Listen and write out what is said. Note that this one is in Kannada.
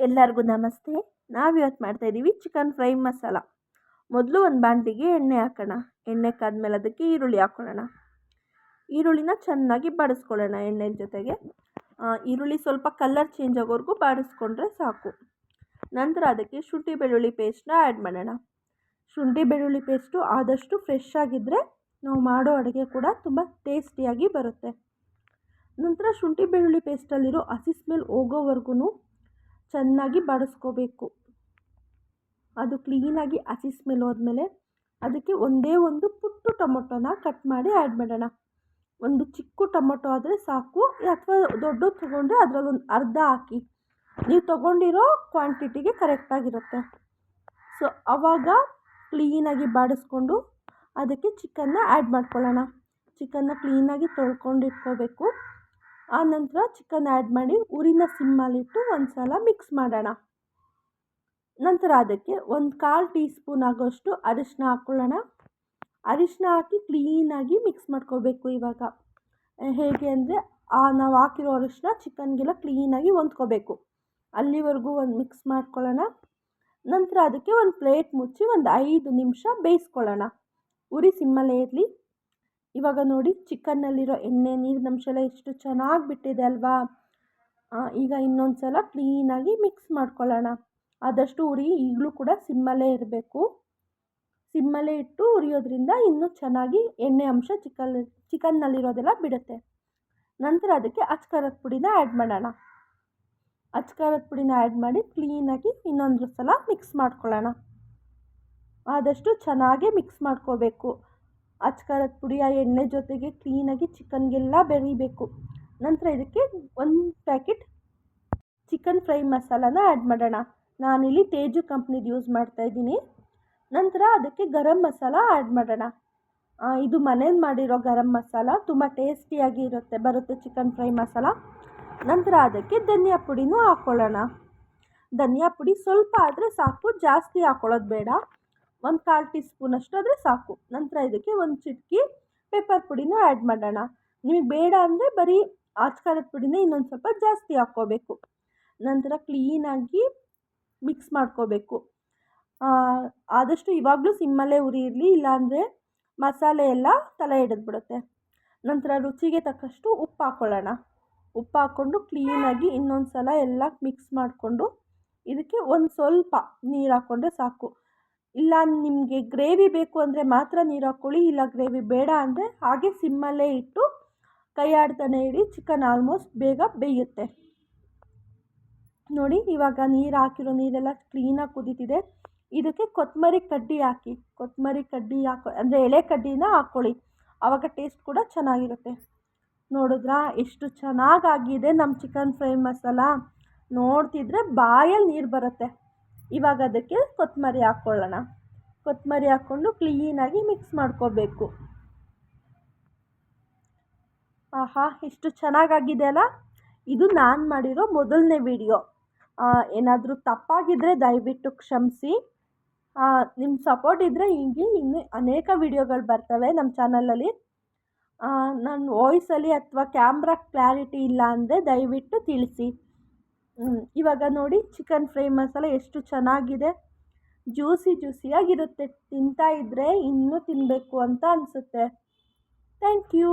ಎಲ್ಲರಿಗೂ ನಮಸ್ತೆ. ನಾವಿವತ್ತು ಮಾಡ್ತಾಯಿದ್ದೀವಿ ಚಿಕನ್ ಫ್ರೈ ಮಸಾಲ. ಮೊದಲು ಒಂದು ಬಾಣಲಿಗೆ ಎಣ್ಣೆ ಹಾಕೋಣ. ಎಣ್ಣೆ ಕಾದ್ಮೇಲೆ ಅದಕ್ಕೆ ಈರುಳ್ಳಿ ಹಾಕ್ಕೊಳ್ಳೋಣ. ಈರುಳ್ಳಿನ ಚೆನ್ನಾಗಿ ಬಾಡಿಸ್ಕೊಳ್ಳೋಣ ಎಣ್ಣೆ ಜೊತೆಗೆ. ಈರುಳ್ಳಿ ಸ್ವಲ್ಪ ಕಲರ್ ಚೇಂಜ್ ಆಗೋವರೆಗೂ ಬಾಡಿಸ್ಕೊಂಡ್ರೆ ಸಾಕು. ನಂತರ ಅದಕ್ಕೆ ಶುಂಠಿ ಬೆಳ್ಳುಳ್ಳಿ ಪೇಸ್ಟ್ನ ಆ್ಯಡ್ ಮಾಡೋಣ. ಶುಂಠಿ ಬೆಳ್ಳುಳ್ಳಿ ಪೇಸ್ಟು ಆದಷ್ಟು ಫ್ರೆಶ್ ಆಗಿದ್ದರೆ ನಾವು ಮಾಡೋ ಅಡುಗೆ ಕೂಡ ತುಂಬ ಟೇಸ್ಟಿಯಾಗಿ ಬರುತ್ತೆ. ನಂತರ ಶುಂಠಿ ಬೆಳ್ಳುಳ್ಳಿ ಪೇಸ್ಟಲ್ಲಿರೋ ಹಸಿ ಸ್ಮೆಲ್ ಹೋಗೋವರೆಗೂ ಚೆನ್ನಾಗಿ ಬಾಡಿಸ್ಕೋಬೇಕು. ಅದು ಕ್ಲೀನಾಗಿ ಹಸಿ ಸ್ಮೆಲ್ ಹೋದ್ಮೇಲೆ ಅದಕ್ಕೆ ಒಂದೇ ಒಂದು ಪುಟ್ಟು ಟೊಮೊಟೊನ ಕಟ್ ಮಾಡಿ ಆ್ಯಡ್ ಮಾಡೋಣ. ಒಂದು ಚಿಕ್ಕ ಟೊಮೊಟೊ ಆದರೆ ಸಾಕು, ಅಥವಾ ದೊಡ್ಡದು ತೊಗೊಂಡ್ರೆ ಅದರಲ್ಲೊಂದು ಅರ್ಧ ಹಾಕಿ. ನೀವು ತೊಗೊಂಡಿರೋ ಕ್ವಾಂಟಿಟಿಗೆ ಕರೆಕ್ಟಾಗಿರುತ್ತೆ. ಸೊ ಆವಾಗ ಕ್ಲೀನಾಗಿ ಬಾಡಿಸ್ಕೊಂಡು ಅದಕ್ಕೆ ಚಿಕನ್ನ ಆ್ಯಡ್ ಮಾಡ್ಕೊಳ್ಳೋಣ. ಚಿಕನ್ನ ಕ್ಲೀನಾಗಿ ತೊಳ್ಕೊಂಡು ಇಟ್ಕೋಬೇಕು. ಆನಂತರ ಚಿಕನ್ ಆ್ಯಡ್ ಮಾಡಿ ಉರಿನ ಸಿಮ್ಮಲ್ಲಿಟ್ಟು ಒಂದು ಸಲ ಮಿಕ್ಸ್ ಮಾಡೋಣ. ನಂತರ ಅದಕ್ಕೆ ಒಂದು 1/4 ಟೀ ಸ್ಪೂನ್ ಆಗೋಷ್ಟು ಅರಿಶಿನ ಹಾಕ್ಕೊಳ್ಳೋಣ. ಅರಿಶಿನ ಹಾಕಿ ಕ್ಲೀನಾಗಿ ಮಿಕ್ಸ್ ಮಾಡ್ಕೋಬೇಕು. ಇವಾಗ ಹೇಗೆ ಅಂದರೆ ನಾವು ಹಾಕಿರೋ ಅರಿಶಿನ ಚಿಕನ್ಗೆಲ್ಲ ಕ್ಲೀನಾಗಿ ಹೊಂದ್ಕೋಬೇಕು. ಅಲ್ಲಿವರೆಗೂ ಒಂದು ಮಿಕ್ಸ್ ಮಾಡ್ಕೊಳ್ಳೋಣ. ನಂತರ ಅದಕ್ಕೆ ಒಂದು ಪ್ಲೇಟ್ ಮುಚ್ಚಿ ಒಂದು 5 ನಿಮಿಷ ಬೇಯಿಸ್ಕೊಳ್ಳೋಣ. ಉರಿ ಸಿಮ್ಮಲ್ಲೇ ಇರಲಿ. ಇವಾಗ ನೋಡಿ ಚಿಕನ್ನಲ್ಲಿರೋ ಎಣ್ಣೆ ನೀರಿನಂಶ ಎಲ್ಲ ಎಷ್ಟು ಚೆನ್ನಾಗಿ ಬಿಟ್ಟಿದೆ ಅಲ್ವಾ. ಈಗ ಇನ್ನೊಂದು ಸಲ ಕ್ಲೀನಾಗಿ ಮಿಕ್ಸ್ ಮಾಡ್ಕೊಳ್ಳೋಣ. ಆದಷ್ಟು ಉರಿ ಈಗಲೂ ಕೂಡ ಸಿಮ್ಮಲ್ಲೇ ಇರಬೇಕು. ಸಿಮ್ಮಲ್ಲೇ ಇಟ್ಟು ಉರಿಯೋದ್ರಿಂದ ಇನ್ನೂ ಚೆನ್ನಾಗಿ ಎಣ್ಣೆ ಅಂಶ ಚಿಕನ್ನಲ್ಲಿರೋದೆಲ್ಲ ಬಿಡುತ್ತೆ. ನಂತರ ಅದಕ್ಕೆ ಅಚ್ಕಾರದ ಪುಡಿನ ಆ್ಯಡ್ ಮಾಡೋಣ. ಅಚ್ಕಾರದ ಪುಡಿನ ಆ್ಯಡ್ ಮಾಡಿ ಕ್ಲೀನಾಗಿ ಇನ್ನೊಂದು ಸಲ ಮಿಕ್ಸ್ ಮಾಡ್ಕೊಳ್ಳೋಣ. ಆದಷ್ಟು ಚೆನ್ನಾಗೇ ಮಿಕ್ಸ್ ಮಾಡ್ಕೋಬೇಕು. ಅಚ್ಕಾರದ ಪುಡಿ ಆ ಎಣ್ಣೆ ಜೊತೆಗೆ ಕ್ಲೀನಾಗಿ ಚಿಕನ್ಗೆಲ್ಲ ಬೆರಿಬೇಕು. ನಂತರ ಇದಕ್ಕೆ 1 ಪ್ಯಾಕೆಟ್ ಚಿಕನ್ ಫ್ರೈ ಮಸಾಲಾನ ಆ್ಯಡ್ ಮಾಡೋಣ. ನಾನಿಲ್ಲಿ ತೇಜು ಕಂಪ್ನಿದು ಯೂಸ್ ಮಾಡ್ತಾಯಿದ್ದೀನಿ. ನಂತರ ಅದಕ್ಕೆ ಗರಂ ಮಸಾಲ ಆ್ಯಡ್ ಮಾಡೋಣ. ಇದು ಮನೇಲಿ ಮಾಡಿರೋ ಗರಂ ಮಸಾಲ, ತುಂಬ ಟೇಸ್ಟಿಯಾಗಿ ಬರುತ್ತೆ ಚಿಕನ್ ಫ್ರೈ ಮಸಾಲ. ನಂತರ ಅದಕ್ಕೆ ಧನಿಯಾ ಪುಡಿನೂ ಹಾಕ್ಕೊಳ್ಳೋಣ. ಧನಿಯಾ ಪುಡಿ ಸ್ವಲ್ಪ ಆದರೆ ಸಾಕು, ಜಾಸ್ತಿ ಹಾಕ್ಕೊಳ್ಳೋದು ಬೇಡ. 1/4 ಟೀ ಸ್ಪೂನ್ ಅಷ್ಟು ಆದರೆ ಸಾಕು. ನಂತರ ಇದಕ್ಕೆ ಒಂದು ಚಿಟಿಕೆ ಪೆಪ್ಪರ್ ಪುಡಿನೂ ಆ್ಯಡ್ ಮಾಡೋಣ. ನಿಮಗೆ ಬೇಡ ಅಂದರೆ ಬರೀ ಅಚ್ಕಾರದ ಪುಡಿನೇ ಇನ್ನೊಂದು ಸ್ವಲ್ಪ ಜಾಸ್ತಿ ಹಾಕ್ಕೋಬೇಕು. ನಂತರ ಕ್ಲೀನಾಗಿ ಮಿಕ್ಸ್ ಮಾಡ್ಕೋಬೇಕು. ಆದಷ್ಟು ಇವಾಗಲೂ ಸಿಮ್ಮಲ್ಲೇ ಉರಿ ಇರಲಿ, ಇಲ್ಲಾಂದರೆ ಮಸಾಲೆ ಎಲ್ಲ ತಲೆ ಹಿಡಿದ್ಬಿಡುತ್ತೆ. ನಂತರ ರುಚಿಗೆ ತಕ್ಕಷ್ಟು ಉಪ್ಪು ಹಾಕ್ಕೊಳ್ಳೋಣ. ಉಪ್ಪು ಹಾಕ್ಕೊಂಡು ಕ್ಲೀನಾಗಿ ಇನ್ನೊಂದು ಸಲ ಎಲ್ಲ ಮಿಕ್ಸ್ ಮಾಡಿಕೊಂಡು ಇದಕ್ಕೆ ಒಂದು ಸ್ವಲ್ಪ ನೀರು ಹಾಕ್ಕೊಂಡ್ರೆ ಸಾಕು. ಇಲ್ಲ ನಿಮಗೆ ಗ್ರೇವಿ ಬೇಕು ಅಂದರೆ ಮಾತ್ರ ನೀರು ಹಾಕ್ಕೊಳ್ಳಿ. ಇಲ್ಲ ಗ್ರೇವಿ ಬೇಡ ಅಂದರೆ ಹಾಗೆ ಸಿಮ್ಮಲ್ಲೇ ಇಟ್ಟು ಕೈ ಆಡ್ತಾನೆ ಇಡಿ. ಚಿಕನ್ ಆಲ್ಮೋಸ್ಟ್ ಬೇಗ ಬೇಯುತ್ತೆ. ನೋಡಿ ಇವಾಗ ನೀರು ಹಾಕಿರೋ ನೀರೆಲ್ಲ ಕ್ಲೀನಾಗಿ ಕುದೀತಿದೆ. ಇದಕ್ಕೆ ಕೊತ್ತಂಬರಿ ಕಡ್ಡಿ ಹಾಕಿ. ಕೊತ್ತಂಬರಿ ಕಡ್ಡಿ ಅಂದರೆ ಎಳೆ ಕಡ್ಡಿನ ಹಾಕ್ಕೊಳ್ಳಿ, ಆವಾಗ ಟೇಸ್ಟ್ ಕೂಡ ಚೆನ್ನಾಗಿರುತ್ತೆ. ನೋಡಿದ್ರಾ ಎಷ್ಟು ಚೆನ್ನಾಗಾಗಿದೆ ನಮ್ಮ ಚಿಕನ್ ಫ್ರೈ ಮಸಾಲ. ನೋಡ್ತಿದ್ರೆ ಬಾಯಲ್ಲಿ ನೀರು ಬರುತ್ತೆ. ಇವಾಗ ಅದಕ್ಕೆ ಕೊತ್ತಂಬರಿ ಹಾಕ್ಕೊಳ್ಳೋಣ. ಕೊತ್ತಂಬರಿ ಹಾಕ್ಕೊಂಡು ಕ್ಲೀನಾಗಿ ಮಿಕ್ಸ್ ಮಾಡ್ಕೋಬೇಕು. ಆಹಾ, ಎಷ್ಟು ಚೆನ್ನಾಗಾಗಿದೆ ಅಲ್ಲ. ಇದು ನಾನು ಮಾಡಿರೋ ಮೊದಲನೇ ವಿಡಿಯೋ. ಏನಾದರೂ ತಪ್ಪಾಗಿದ್ದರೆ ದಯವಿಟ್ಟು ಕ್ಷಮಿಸಿ. ನಿಮ್ಮ ಸಪೋರ್ಟ್ ಇದ್ದರೆ ಹೀಗೆ ಇನ್ನೂ ಅನೇಕ ವಿಡಿಯೋಗಳು ಬರ್ತವೆ ನಮ್ಮ ಚಾನಲಲ್ಲಿ. ನನ್ನ ವಾಯ್ಸಲ್ಲಿ ಅಥವಾ ಕ್ಯಾಮ್ರಾ ಕ್ಲಾರಿಟಿ ಇಲ್ಲ ಅಂದರೆ ದಯವಿಟ್ಟು ತಿಳಿಸಿ. ಇವಾಗ ನೋಡಿ ಚಿಕನ್ ಫ್ರೈ ಮಸಾಲ ಎಷ್ಟು ಚೆನ್ನಾಗಿದೆ. ಜ್ಯೂಸಿಯಾಗಿರುತ್ತೆ. ತಿಂತಾ ಇದ್ದರೆ ಇನ್ನೂ ತಿನ್ನಬೇಕು ಅಂತ ಅನಿಸುತ್ತೆ. Thank you.